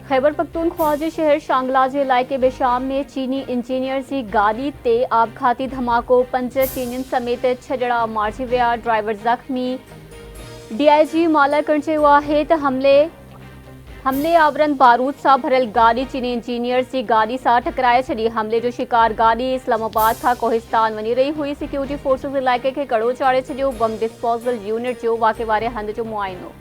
खैबर पख्तूनख्वा जे शहर शांगला जे इलाइक़े बेशाम में चीनी इंजीनियर की गाड़ी ते आपघाती धमाको 5 चीनियन समेत 6 ॼणा मारिजी विया। ड्राइवर ज़ख़्मी। DIG मालाकण चयो आहे त हमले आवरन बारूद सां भरियल गाड़ी चीनी इंजीनियर की गाड़ी सां टकराए छॾी। हमले जो शिकार गाड़ी इस्लामाबाद खां कोहिस्तान वञी रही हुई। सिक्योरिटी फोर्सेस इलाइक़े खे कड़ो चाढ़े छॾियो। बम डिस्पोजल यूनिट जो वाक़े वारे हंध जो मुआइनो।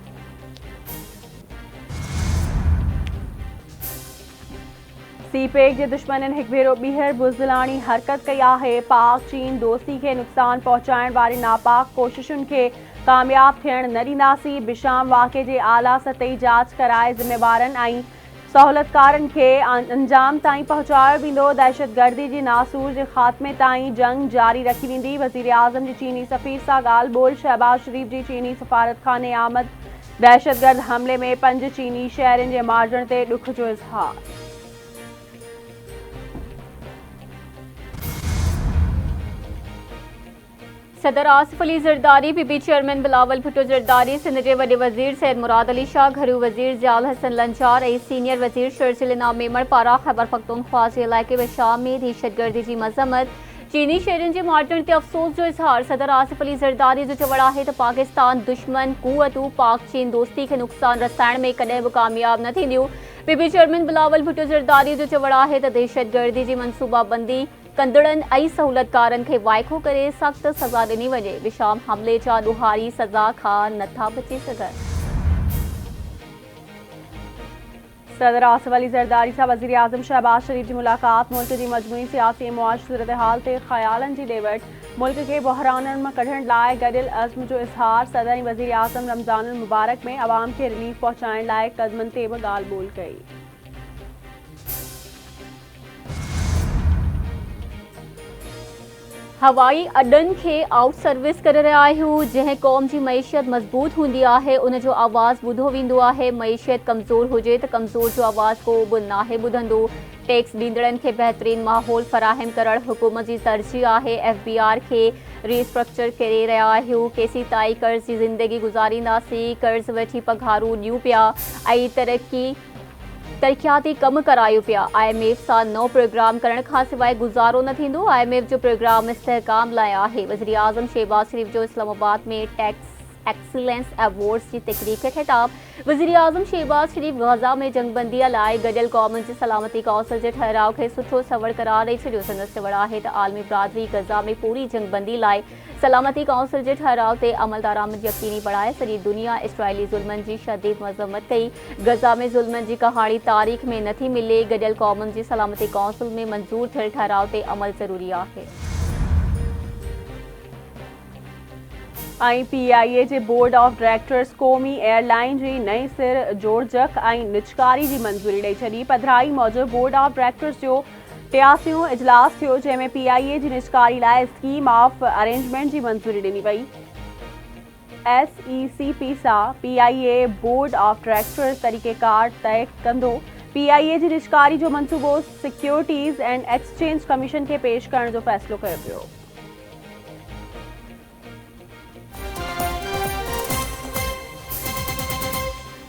CPEC जे दुश्मननि हिकु भेरो ॿीहर बुज़दिलाणी हरकत कई आहे। पाक चीन दोस्ती खे नुक़सान पहुचाइण वारी नापाक कोशिशुनि खे कामयाब थियण न ॾींदासीं। बिशाम वाक़े जे आला सतही जांच कराए ज़िम्मेवारनि ऐं सहूलियतकारनि खे अंजाम ताईं पहुचायो वेंदो। दहशतगर्दी जी नासूर जे ख़ात्मे ताईं जंग जारी रखी वेंदी। वज़ीर आज़म जी चीनी सफ़ीर सां ॻाल्हि ॿोल। शहबाज शरीफ जी चीनी सफ़ारतखाने आमद। दहशतगर्द हमले में 5 चीनी शहरियुनि जे मारिजण ते ॾुख जो इज़हार। सदर आसिफ अली ज़रदारी, PB चेयरमैन बिलावल भुट्टो ज़रदारी, सिंध के वॾे वज़ीर सैयद मुराद अली शाह, घरू वज़ीर ज़ियाल हसन लंचार ऐं सीनियर वज़ीर शर्जिल इनाम मेमण पारां खैबर पख्तूनख्वा जे इलाइक़े बेशाम में दहशतगर्दी जी मज़म्मत। चीनी शहरियुनि जे मारिजण ते अफ़सोस जो इज़हार। सदर आसिफ अली ज़रदारी जो चवणु आहे त पाकिस्तान दुश्मन कुवतूं पाक चीन दोस्ती खे नुक़सान रसाइण में कॾहिं बि कामयाब न थींदियूं। PB चेयरमैन बिलावल भुट्टो ज़रदारी जो चवणु आहे त दहशतगर्दी जी मनसूबाबंदी कंदड़नि ऐं सहूलियतकारनि खे वाइको करे सख़्त सज़ा ॾिनी वञे। बेशाम हमले जा ॾोहारी सज़ा खां नथा बची सघनि। सदर आसिफ अली ज़रदारी सां वज़ीर आज़म शहबाज शरीफ जी मुलाक़ात। मुल्क जी मजमूई सियासी मुआशी सूरत हाल ते ख़यालनि जी ॾेवट। मुल्क खे बहराननि मां कढण लाइ गॾियल अज़्म जो इज़हार। सदर ऐं वज़ीर आज़म रमज़ानुल मुबारक में अवाम खे रिलीफ पहुचाइण लाइ क़दमनि ते बि ॻाल्हि ॿोल कई। हवाई अड्डनि खे आउट सर्विस करे रहिया आहियूं। जंहिं क़ौम जी मईशियत मज़बूत हूंदी आहे उन जो आवाज़ ॿुधो वेंदो आहे। मईशियत कमज़ोर हुजे त कमज़ोर जो आवाज़ को बि नाहे ॿुधंदो। टैक्स ॾींदड़नि खे बहितरीन माहौल फ़राहम करणु हुकूमत जी तरजीह आहे। FBR खे रीस्ट्रक्चर करे रहिया आहियूं। केसी ताईं कर्ज़ जी ज़िंदगी गुज़ारींदासीं। कर्ज़ वठी पघारूं ॾियूं पिया ऐं तरक़ियाती कम करायूं पिया। IMF सां नओं प्रोग्राम करण खां सवाइ गुज़ारो न थींदो। IMF जो प्रोग्राम इस्तेहकाम लाइ आहे। वज़ीर आज़म शहबाज शरीफ जो इस्लामाबाद में टैक्स एक्सीलेंस अवार्ड्स जी तक़रीब खे ख़िताब। वज़ीर आज़म शहबाज शरीफ गज़ा में जंगबंदीअ लाइ गॾियल क़ौमुनि जी सलामती कौंसिल जे ठहराव खे सुठो सवड़ करार ॾेई छॾियो। संदसि चवणु आहे त आलमी बिरादरी गज़ा में पूरी जंगबंदी लाइ सलामती कौंसिल जे ठहराव ते अमल दरामद यकीनी बणाए। सॼी दुनिया इसराइली ज़ुल्मनि जी शदीद मज़म्मत कई। गज़ा में ज़ुल्मनि जी कहाणी तारीख़ में नथी मिले। गॾियल क़ौमुनि जी सलामती कौंसिल में मंज़ूर थियल ठहराव ते अमल ज़रूरी आहे। PIA J board of directors क़ौमी एयरलाइन जी नई सिर जोड़जक ऐं निजकारी जी मंज़ूरी ॾेई छॾी। पधिराई मूजिबि बोर्ड ऑफ डायरेक्टर्स जो 83 इजलास थियो जंहिं में PIA जी निजकारी लाइ स्कीम ऑफ अरेंजमेंट जी मंज़ूरी ॾिनी वई। SECP सां PIA बोर्ड ऑफ डायरेक्टर्स तरीक़ेकार तय कंदो। PIA जी निजकारी जो मंसूबो सिक्योरिटीज़ एंड एक्सचेंज कमीशन खे पेश करण जो फ़ैसिलो कयो पियो।